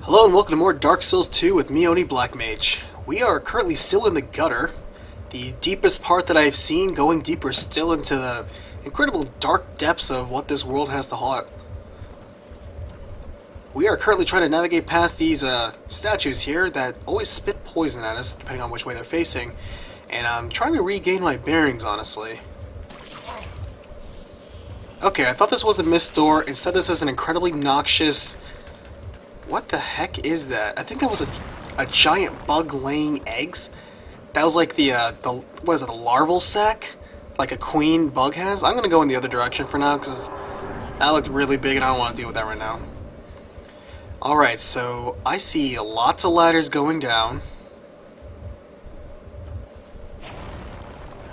Hello and welcome to more Dark Souls 2 with me, Oni Black Mage. We are currently still in the gutter, the deepest part that I've seen, going deeper still into the incredible dark depths of what this world has to offer. We are currently trying to navigate past these statues here that always spit poison at us, depending on which way they're facing, and I'm trying to regain my bearings, honestly. Okay, I thought this was a mist door. Instead, this is an incredibly noxious... What the heck is that? I think that was a giant bug laying eggs. That was like the what is it, a larval sac? Like a queen bug has? I'm gonna go in the other direction for now, because that looked really big and I don't want to deal with that right now. Alright, so I see lots of ladders going down.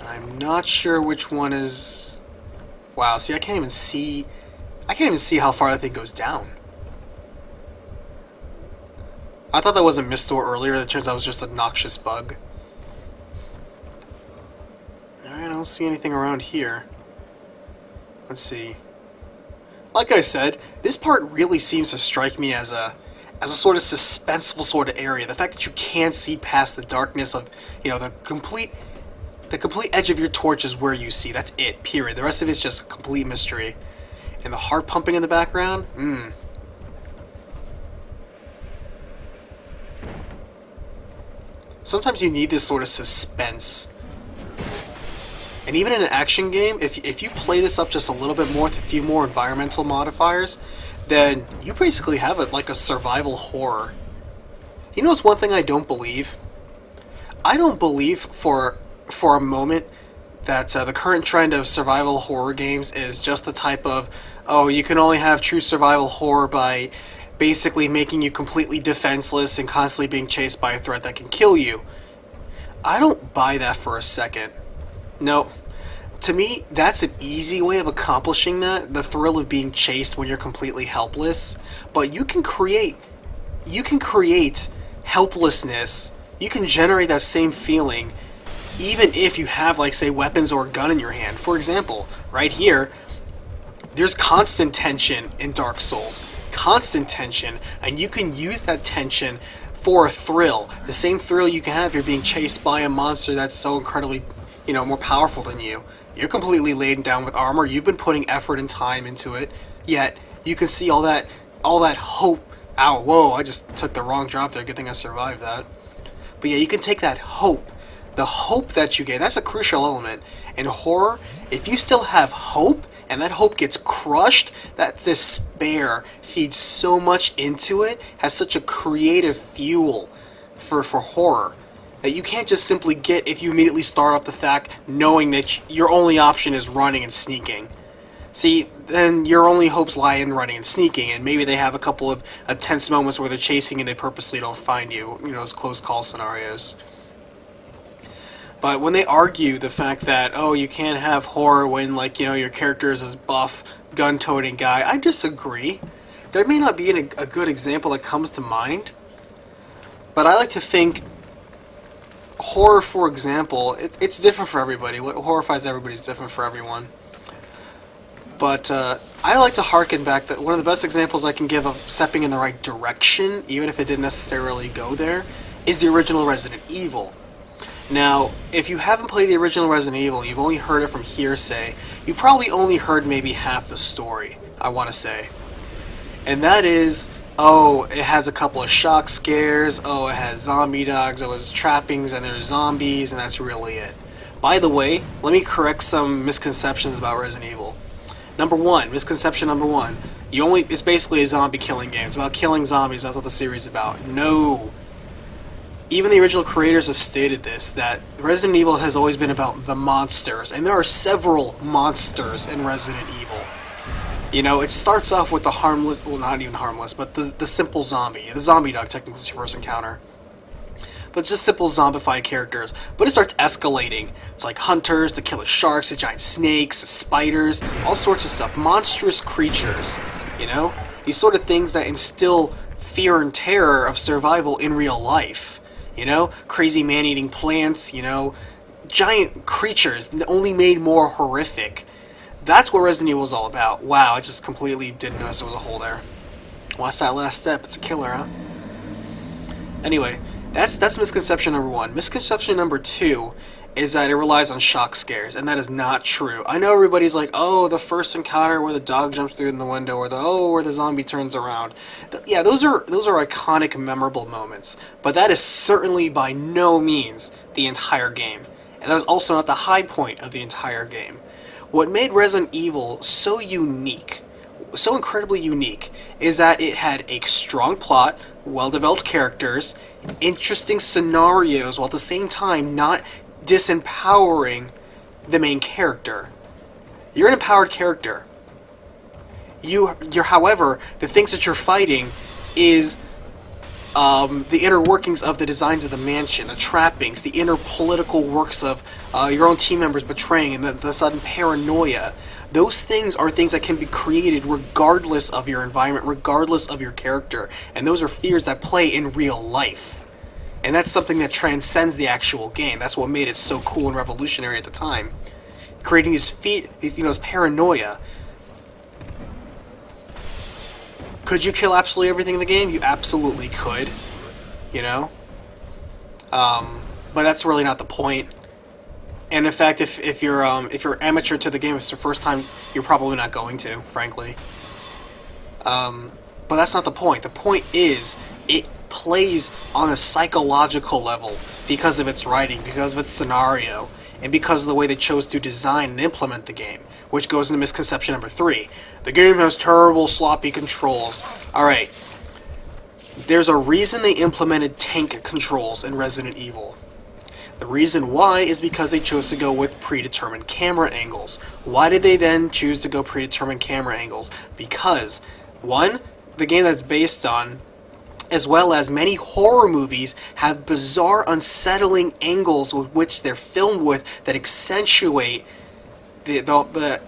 I'm not sure which one is... Wow, see, I can't even see how far that thing goes down. I thought that was a mist door earlier. It turns out it was just a noxious bug. Alright, I don't see anything around here. Let's see. Like I said, this part really seems to strike me as a sort of suspenseful sort of area. The fact that you can't see past the darkness of, you know, the complete edge of your torch is where you see. That's it, period. The rest of it's just a complete mystery. And the heart pumping in the background? Sometimes you need this sort of suspense. And even in an action game, if you play this up just a little bit more with a few more environmental modifiers, then you basically have it like a survival horror. You know what's one thing I don't believe? I don't believe for a moment that the current trend of survival horror games is just the type of, oh, you can only have true survival horror by basically making you completely defenseless and constantly being chased by a threat that can kill you. I don't buy that for a second. No. To me, that's an easy way of accomplishing that, the thrill of being chased when you're completely helpless. But you can create helplessness. You can generate that same feeling even if you have, like, say, weapons or a gun in your hand. For example, right here, there's constant tension in Dark Souls. Constant tension, and you can use that tension for a thrill. The same thrill you can have if you're being chased by a monster that's so incredibly, you know, more powerful than you. You're completely laden down with armor. You've been putting effort and time into it, yet you can see all that hope. Ow, whoa, I just took the wrong drop there. Good thing I survived that. But yeah, you can take that hope. The hope that you get, that's a crucial element. In horror, if you still have hope, and that hope gets crushed, that despair feeds so much into it, has such a creative fuel for horror, that you can't just simply get if you immediately start off the fact knowing that your only option is running and sneaking. See, then your only hopes lie in running and sneaking, and maybe they have a couple of tense moments where they're chasing and they purposely don't find you, you know, those close call scenarios. But when they argue the fact that, oh, you can't have horror when, like, you know, your character is this buff, gun-toting guy, I disagree. There may not be a good example that comes to mind, but I like to think horror, for example, it's different for everybody. What horrifies everybody is different for everyone. But I like to harken back that one of the best examples I can give of stepping in the right direction, even if it didn't necessarily go there, is the original Resident Evil. Now, if you haven't played the original Resident Evil, you've only heard it from hearsay, you've probably only heard maybe half the story, I want to say. And that is, oh, it has a couple of shock scares, oh, it has zombie dogs, oh, there's trappings, and there's zombies, and that's really it. By the way, let me correct some misconceptions about Resident Evil. Misconception number one, it's basically a zombie killing game. It's about killing zombies, that's what the series is about. No. Even the original creators have stated this, that Resident Evil has always been about the monsters, and there are several monsters in Resident Evil. You know, it starts off with the harmless, well, not even harmless, but the simple zombie. The zombie dog, technically, is your first encounter. But just simple zombified characters. But it starts escalating. It's like hunters, the killer sharks, the giant snakes, the spiders, all sorts of stuff. Monstrous creatures, you know? These sort of things that instill fear and terror of survival in real life. You know, crazy man-eating plants, you know, giant creatures, only made more horrific. That's what Resident Evil is all about. Wow, I just completely didn't notice there was a hole there. What's that last step? It's a killer, huh? Anyway, that's misconception number one. Misconception number two is that it relies on shock scares, and that is not true. I know everybody's like, oh, the first encounter where the dog jumps through in the window, or where the zombie turns around. Yeah, those are iconic, memorable moments, but that is certainly by no means the entire game, and that is also not the high point of the entire game. What made Resident Evil so unique, so incredibly unique, is that it had a strong plot, well-developed characters, interesting scenarios, while at the same time not disempowering the main character. You're an empowered character. You're, however, the things that you're fighting is the inner workings of the designs of the mansion, the trappings, the inner political works of your own team members betraying, and the sudden paranoia. Those things are things that can be created regardless of your environment, regardless of your character, and those are fears that play in real life. And that's something that transcends the actual game. That's what made it so cool and revolutionary at the time. Creating this paranoia. Could you kill absolutely everything in the game? You absolutely could. But that's really not the point. And in fact, if you're amateur to the game, if it's your first time, you're probably not going to, frankly. But that's not the point. The point is, it plays on a psychological level because of its writing, because of its scenario, and because of the way they chose to design and implement the game, which goes into misconception number 3. The game has terrible, sloppy controls. Alright, there's a reason they implemented tank controls in Resident Evil. The reason why is because they chose to go with predetermined camera angles. Why did they then choose to go predetermined camera angles? Because, one, the game that's based on, as well as many horror movies, have bizarre, unsettling angles with which they're filmed with that accentuate the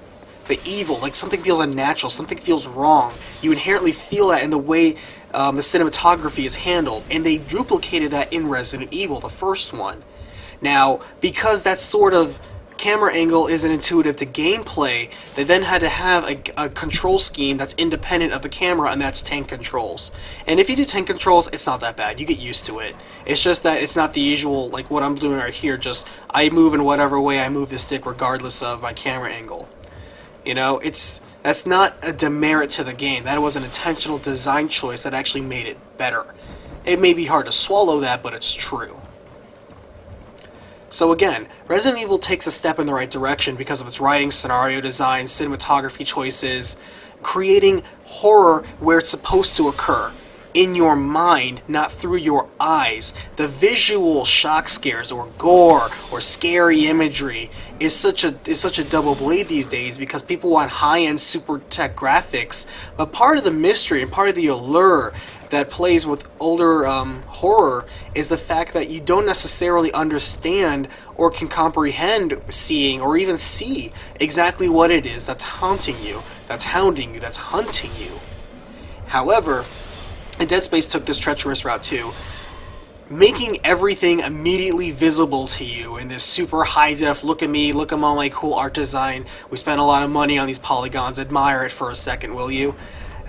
evil. Like, something feels unnatural, something feels wrong. You inherently feel that in the way the cinematography is handled, and they duplicated that in Resident Evil, the first one. Now, because that sort of camera angle isn't intuitive to gameplay, they then had to have a control scheme that's independent of the camera, and that's tank controls. And if you do tank controls, it's not that bad. You get used to it. It's just that it's not the usual, like what I'm doing right here, just I move in whatever way I move the stick regardless of my camera angle. That's not a demerit to the game. That was an intentional design choice that actually made it better. It may be hard to swallow that, but it's true. So again, Resident Evil takes a step in the right direction because of its writing, scenario design, cinematography choices, creating horror where it's supposed to occur, in your mind, not through your eyes. The visual shock scares or gore or scary imagery is such a double blade these days because people want high-end super tech graphics, but part of the mystery and part of the allure that plays with older horror is the fact that you don't necessarily understand or can comprehend seeing or even see exactly what it is that's haunting you, that's hounding you, that's hunting you. However, Dead Space took this treacherous route too, making everything immediately visible to you in this super high-def, look at me, look at all my cool art design, we spent a lot of money on these polygons, admire it for a second, will you?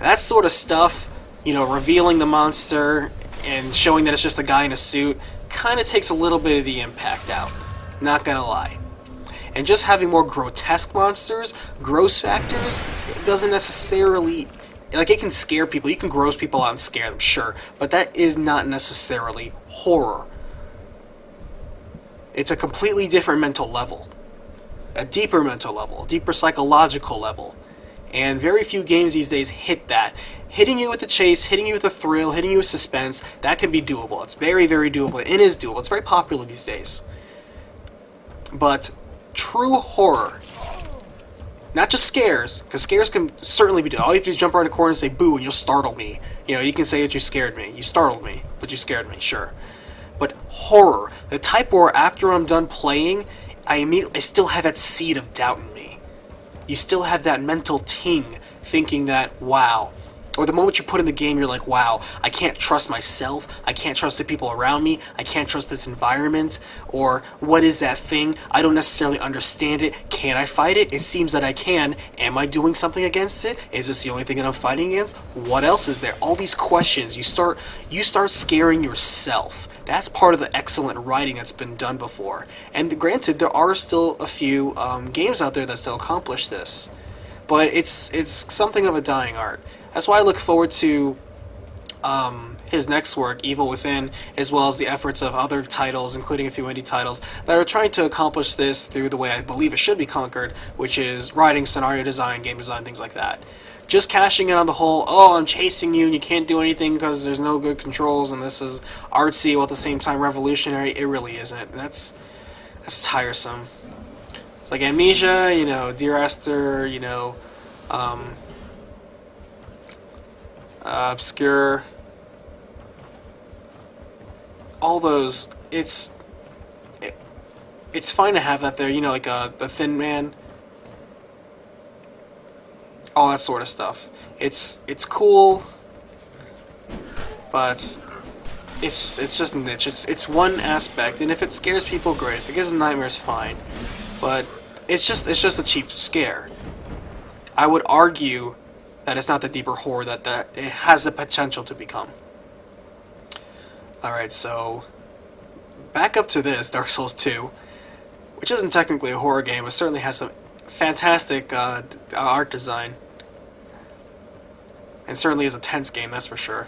That sort of stuff, revealing the monster and showing that it's just a guy in a suit, kind of takes a little bit of the impact out. Not gonna lie. And just having more grotesque monsters, gross factors, it doesn't necessarily... Like, it can scare people. You can gross people out and scare them, sure. But that is not necessarily horror. It's a completely different mental level. A deeper mental level. A deeper psychological level. And very few games these days hit that. Hitting you with the chase, hitting you with the thrill, hitting you with suspense, that can be doable. It's very, very doable. It is doable. It's very popular these days. But true horror, not just scares, because scares can certainly be done. All you have to do is jump around a corner and say boo and you'll startle me. You can say that you scared me. You startled me, but you scared me, sure. But horror, the type where after I'm done playing, I still have that seed of doubt in me. You still have that mental ting thinking that, wow, or the moment you put in the game, you're like, wow, I can't trust myself, I can't trust the people around me, I can't trust this environment, or what is that thing? I don't necessarily understand it. Can I fight it? It seems that I can. Am I doing something against it? Is this the only thing that I'm fighting against? What else is there? All these questions. You start scaring yourself. That's part of the excellent writing that's been done before. And granted, there are still a few games out there that still accomplish this, but it's something of a dying art. That's why I look forward to his next work, Evil Within, as well as the efforts of other titles, including a few indie titles, that are trying to accomplish this through the way I believe it should be conquered, which is writing, scenario design, game design, things like that. Just cashing in on the whole, oh, I'm chasing you and you can't do anything because there's no good controls and this is artsy while at the same time revolutionary, it really isn't. That's tiresome. It's like Amnesia, you know, Dear Esther, you know, Obscure, all those. It's fine to have that there, you know, like the Thin Man, all that sort of stuff. It's cool, but it's just niche. It's one aspect, and if it scares people, great. If it gives them nightmares, fine. But it's just a cheap scare. I would argue that it's not the deeper horror that it has the potential to become. Alright, so back up to this, Dark Souls 2, which isn't technically a horror game, but certainly has some fantastic art design. And certainly is a tense game, that's for sure.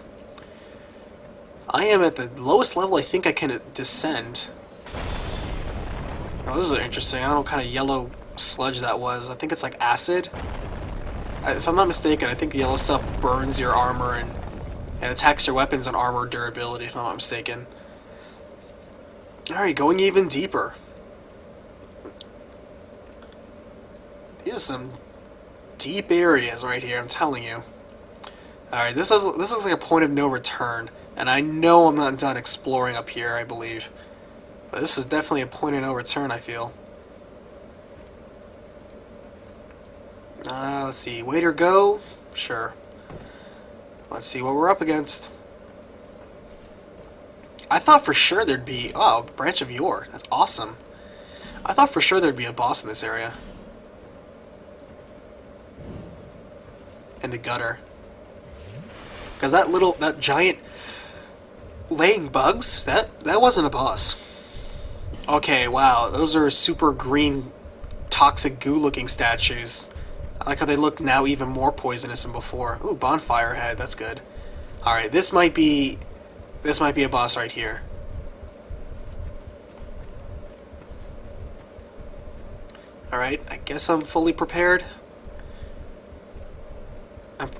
I am at the lowest level I think I can descend. Oh, this is interesting. I don't know what kind of yellow sludge that was. I think it's like acid. If I'm not mistaken, I think the yellow stuff burns your armor and attacks your weapons and armor durability, if I'm not mistaken. Alright, going even deeper. These are some deep areas right here, I'm telling you. Alright, this looks like a point of no return, and I know I'm not done exploring up here, I believe. But this is definitely a point of no return, I feel. Let's see, wait or go? Sure. Let's see what we're up against. I thought for sure there'd be... Oh, Branch of Yore. That's awesome. I thought for sure there'd be a boss in this area. And the gutter. Because that giant laying bugs, that wasn't a boss. Okay, wow, those are super green, toxic goo-looking statues. I like how they look now even more poisonous than before. Ooh, bonfire head, that's good. Alright, this might be a boss right here. Alright, I guess I'm fully prepared.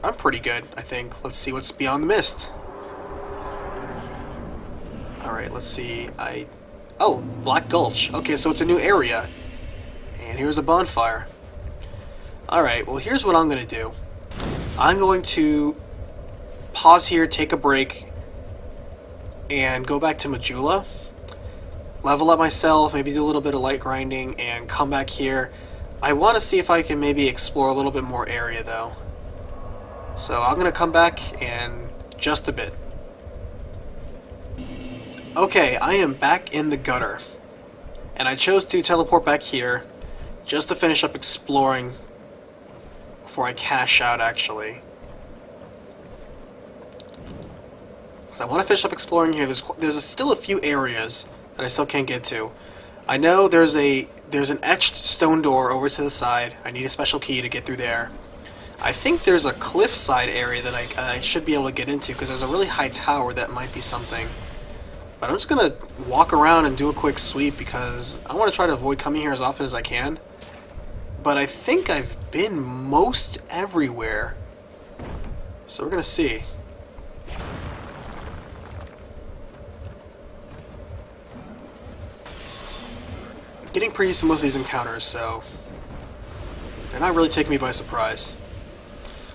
I'm pretty good, I think. Let's see what's beyond the mist. Alright, let's see. Oh, Black Gulch. Okay, so it's a new area. And here's a bonfire. Alright, well here's what I'm going to do. I'm going to pause here, take a break, and go back to Majula. Level up myself, maybe do a little bit of light grinding, and come back here. I want to see if I can maybe explore a little bit more area though. So I'm going to come back in just a bit. Okay, I am back in the gutter. And I chose to teleport back here just to finish up exploring before I cash out, actually. So I want to finish up exploring here. There's still a few areas that I still can't get to. I know there's an etched stone door over to the side. I need a special key to get through there. I think there's a cliffside area that I should be able to get into because there's a really high tower that might be something. But I'm just going to walk around and do a quick sweep because I want to try to avoid coming here as often as I can. But I think I've been most everywhere. So we're going to see. I'm getting pretty used to most of these encounters, so they're not really taking me by surprise.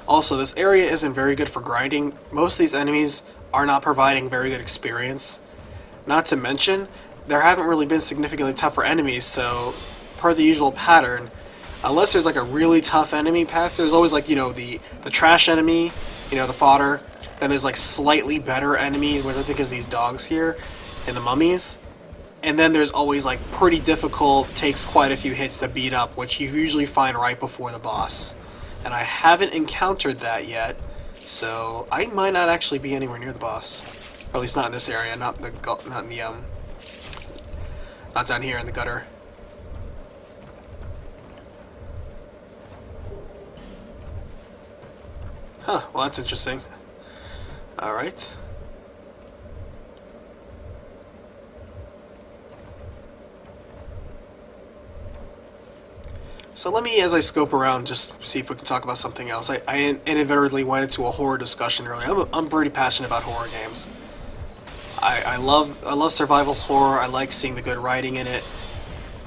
Also, this area isn't very good for grinding. Most of these enemies are not providing very good experience. Not to mention, there haven't really been significantly tougher enemies, so per the usual pattern, unless there's like a really tough enemy past, there's always like, you know, the trash enemy, you know, the fodder. Then there's like slightly better enemy, what I think is these dogs here, and the mummies. And then there's always like pretty difficult, takes quite a few hits to beat up, which you usually find right before the boss. And I haven't encountered that yet, so I might not actually be anywhere near the boss, or at least not in this area, not in the not down here in the gutter. Huh, well that's interesting. Alright. So let me, as I scope around, just see if we can talk about something else. I inadvertently went into a horror discussion earlier. I'm pretty passionate about horror games. I love survival horror. I like seeing the good writing in it,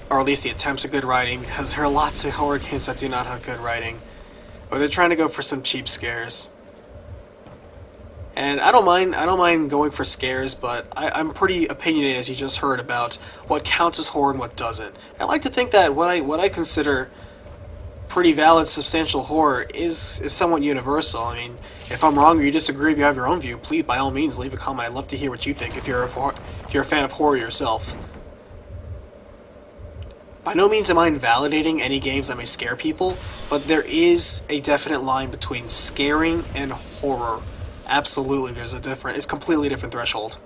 or at least the attempts at good writing, because there are lots of horror games that do not have good writing, or they're trying to go for some cheap scares. And I don't mind going for scares, but I'm pretty opinionated, as you just heard, about what counts as horror and what doesn't. And I like to think that what I consider pretty valid, substantial horror is somewhat universal. I mean, if I'm wrong or you disagree, if you have your own view, please, by all means, leave a comment. I'd love to hear what you think if you're a fan of horror yourself. By no means am I invalidating any games that may scare people, but there is a definite line between scaring and horror. Absolutely, it's completely different threshold.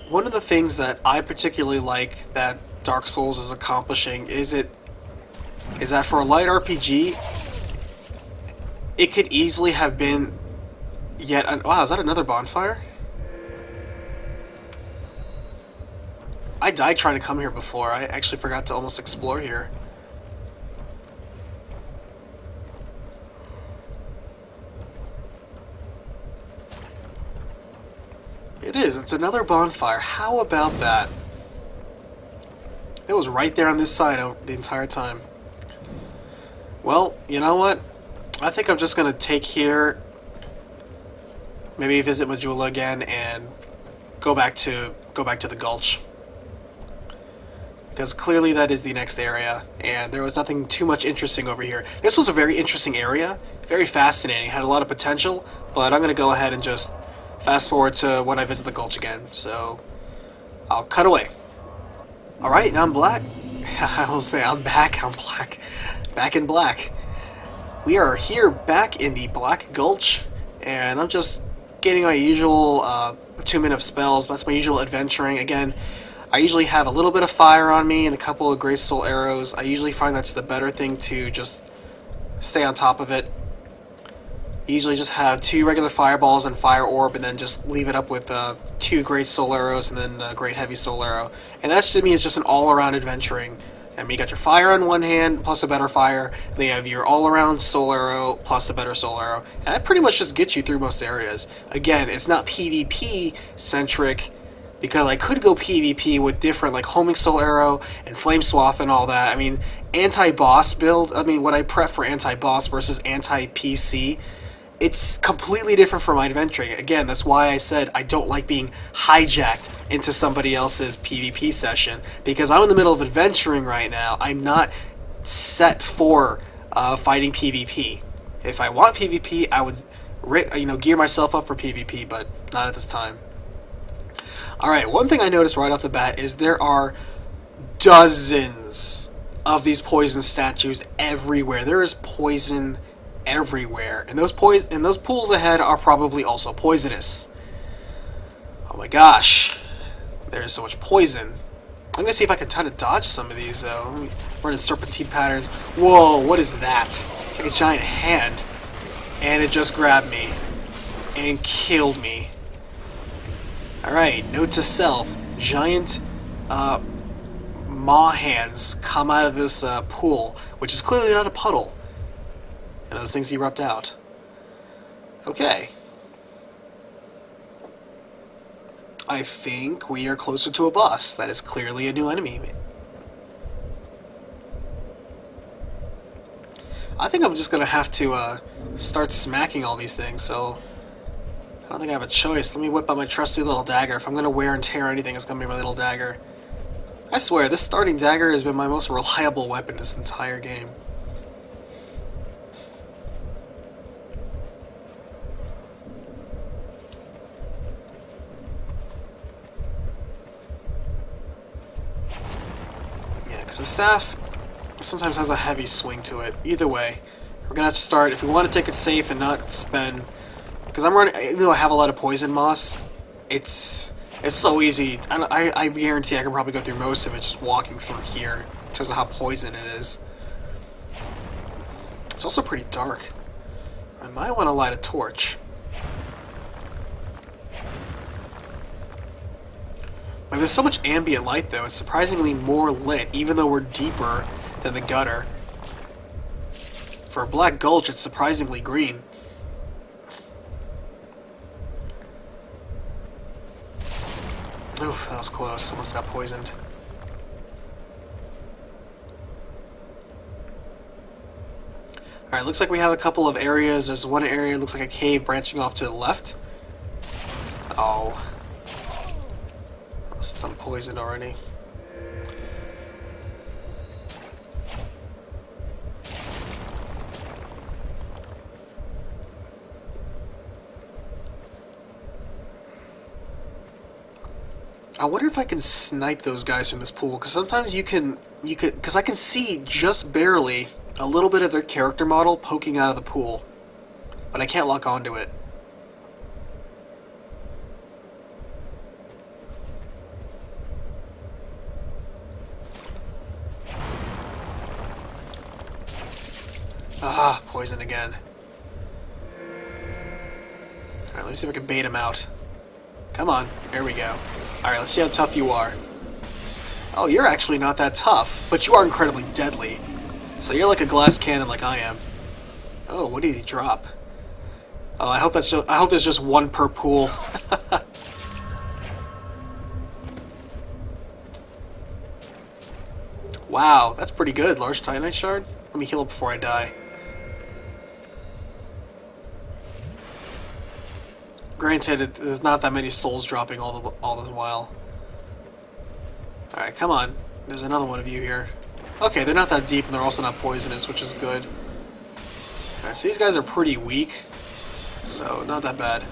One of the things that I particularly like that Dark Souls is accomplishing is that for a light RPG, it could easily have been wow, is that another bonfire? I died trying to come here before. I actually forgot to almost explore here. It is. It's another bonfire. How about that? It was right there on this side the entire time. Well, you know what? I think I'm just gonna take here, maybe visit Majula again, and go back to the Gulch, because clearly that is the next area, and there was nothing too much interesting over here. This was a very interesting area, very fascinating, had a lot of potential, but I'm gonna go ahead and just fast forward to when I visit the Gulch again, so I'll cut away. Alright, now I'm black. I will say I'm back, I'm black. Back in black. We are here back in the Black Gulch, and I'm just getting my usual attunement of spells. That's my usual adventuring. Again, I usually have a little bit of fire on me and a couple of Great Soul arrows. I usually find that's the better thing to just stay on top of it. Usually just have 2 regular fireballs and fire orb, and then just leave it up with 2 Great Soul arrows and then a Great Heavy Soul arrow. And that to me is just an all-around adventuring. I mean, you got your fire on one hand plus a better fire, and then you have your all-around soul arrow plus a better soul arrow. And that pretty much just gets you through most areas. Again, it's not PvP-centric, because I could go PvP with different, like, homing soul arrow and flame swath and all that. I mean, anti-boss build, I mean, what I prep for anti-boss versus anti-PC, it's completely different from my adventuring. Again, that's why I said I don't like being hijacked into somebody else's PvP session, because I'm in the middle of adventuring right now. I'm not set for fighting PvP. If I want PvP, I would gear myself up for PvP, but not at this time. Alright, one thing I noticed right off the bat is there are dozens of these poison statues everywhere. There is poison everywhere, and those pools ahead are probably also poisonous. Oh my gosh, there is so much poison. I'm gonna see if I can try to dodge some of these though. Let me run in serpentine patterns. Whoa, what is that? It's like a giant hand, and it just grabbed me and killed me. Alright, note to self, giant maw hands come out of this pool, which is clearly not a puddle. And those things erupt out. Okay. I think we are closer to a boss. That is clearly a new enemy. I think I'm just going to have to start smacking all these things, so I don't think I have a choice. Let me whip out my trusty little dagger. If I'm going to wear and tear anything, it's going to be my little dagger. I swear, this starting dagger has been my most reliable weapon this entire game. Yeah, because the staff sometimes has a heavy swing to it. Either way, we're gonna have to start, if we want to take it safe and not spend, because I'm running, even though I have a lot of poison moss, it's so easy. I guarantee I can probably go through most of it just walking through here in terms of how poison it is. It's also pretty dark. I might want to light a torch. Like, there's so much ambient light though, it's surprisingly more lit even though we're deeper than the gutter. For a Black Gulch, it's surprisingly green. Oof, that was close. Almost got poisoned. Alright, looks like we have a couple of areas. There's one area, looks like a cave branching off to the left. Oh. I'm poisoned already. I wonder if I can snipe those guys from this pool, because sometimes because I can see just barely a little bit of their character model poking out of the pool, but I can't lock onto it. Ah, poison again. Alright, let me see if I can bait him out. Come on, there we go. Alright, let's see how tough you are. Oh, you're actually not that tough, but you are incredibly deadly. So you're like a glass cannon like I am. Oh, what did he drop? Oh, I hope there's just one per pool. Wow, that's pretty good. Large Titanite shard? Let me heal up before I die. Granted, there's not that many souls dropping all the while. Alright, come on. There's another one of you here. Okay, they're not that deep and they're also not poisonous, which is good. Alright, so these guys are pretty weak. So, not that bad.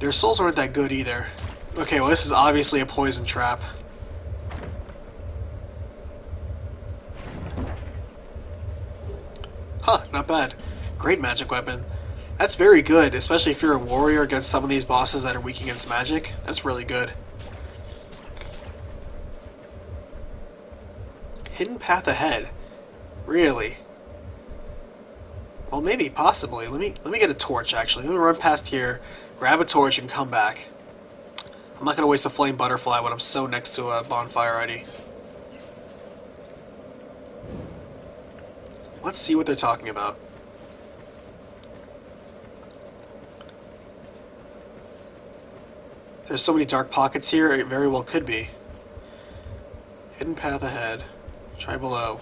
Their souls aren't that good either. Okay, well this is obviously a poison trap. Huh, not bad. Great magic weapon. That's very good, especially if you're a warrior against some of these bosses that are weak against magic. That's really good. Hidden path ahead. Really? Well, maybe, possibly. Let me get a torch, actually. Let me run past here, grab a torch, and come back. I'm not going to waste a flame butterfly when I'm so next to a bonfire already. Let's see what they're talking about. There's so many dark pockets here, it very well could be. Hidden path ahead. Try below.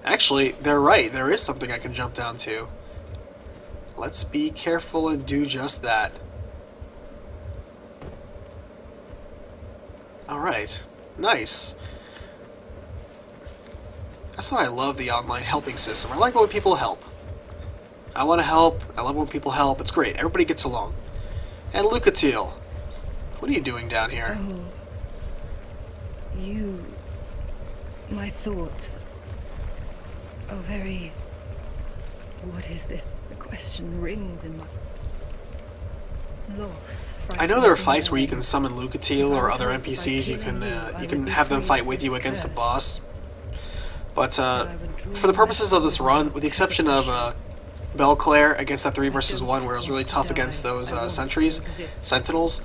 Actually, they're right. There is something I can jump down to. Let's be careful and do just that. Alright. Nice. That's why I love the online helping system. I like when people help. I want to help. I love when people help. It's great. Everybody gets along. And Lucatil. What are you doing down here? Oh, you... My thoughts are very... What is this? The question rings in my... Loss. I know there are fights where you can summon Lucatil or other NPCs. You can have them fight with you against the boss. But for the purposes of this run, with the exception of Belclair against that 3 versus 1 where it was really tough against those sentinels,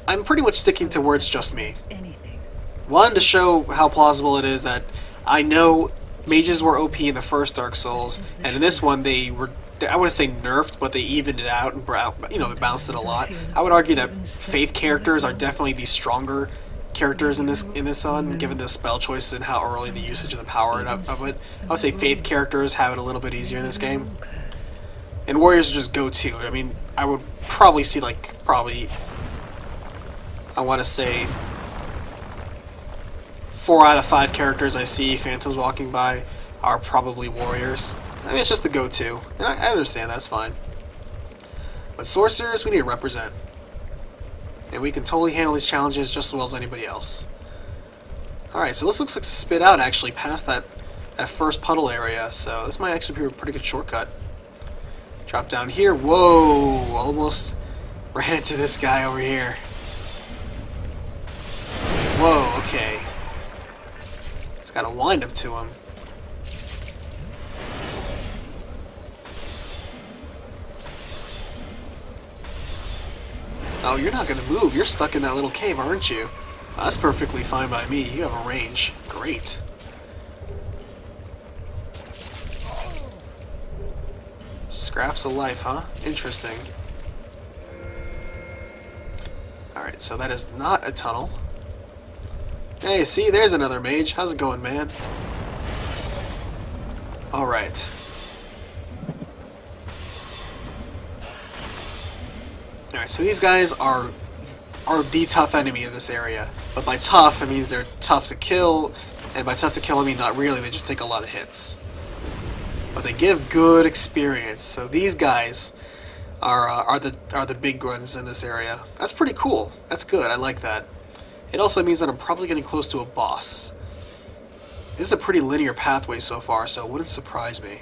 I'm pretty much sticking to where it's just me. One, to show how plausible it is that I know mages were OP in the first Dark Souls, and in this one they were, I wouldn't say nerfed, but they evened it out and they balanced it a lot. I would argue that faith characters are definitely the stronger characters in this one, given the spell choices and how early the usage of the power of it. I would say faith characters have it a little bit easier in this game. And warriors just go to. I mean, I would probably see like, I want to say 4 out of 5 characters I see phantoms walking by are probably warriors. I mean, it's just the go-to, and I understand, that's fine. But sorcerers, we need to represent. And we can totally handle these challenges just as well as anybody else. Alright, so this looks like spit out actually past that first puddle area, so this might actually be a pretty good shortcut. Drop down here. Whoa! Almost ran into this guy over here. Whoa, okay. It's got a wind up to him. Oh, you're not going to move. You're stuck in that little cave, aren't you? Oh, that's perfectly fine by me. You have a range. Great. Scraps of life, huh? Interesting. Alright, so that is not a tunnel. Hey, see, there's another mage. How's it going, man? Alright. Alright, so these guys are the tough enemy in this area. But by tough, it means they're tough to kill, and by tough to kill, I mean not really, they just take a lot of hits. But they give good experience, so these guys are the big ones in this area. That's pretty cool. That's good, I like that. It also means that I'm probably getting close to a boss. This is a pretty linear pathway so far, so it wouldn't surprise me.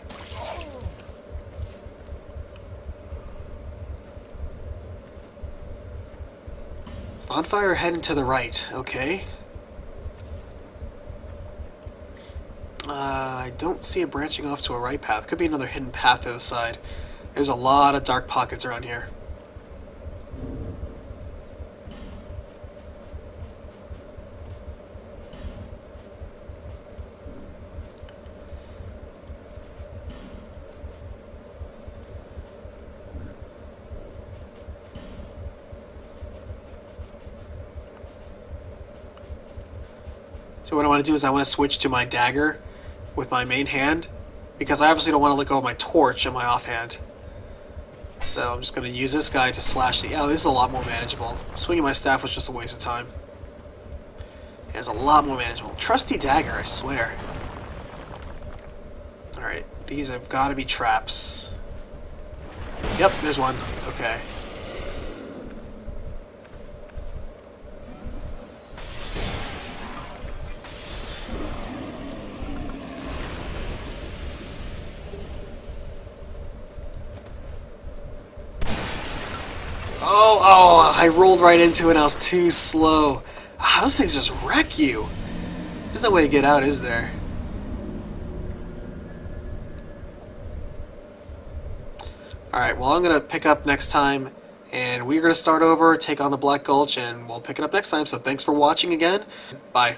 Bonfire heading to the right, okay. I don't see it branching off to a right path. Could be another hidden path to the side. There's a lot of dark pockets around here. So what I want to do is I want to switch to my dagger with my main hand, because I obviously don't want to let go of my torch in my offhand. So I'm just going to use this guy to slash the... Oh, this is a lot more manageable. Swinging my staff was just a waste of time. It's a lot more manageable. Trusty dagger, I swear. Alright, these have got to be traps. Yep, there's one. Okay. Oh, I rolled right into it and I was too slow. Those things just wreck you. There's no way to get out, is there? Alright, well I'm going to pick up next time, and we're going to start over, take on the Black Gulch, and we'll pick it up next time. So thanks for watching again. Bye.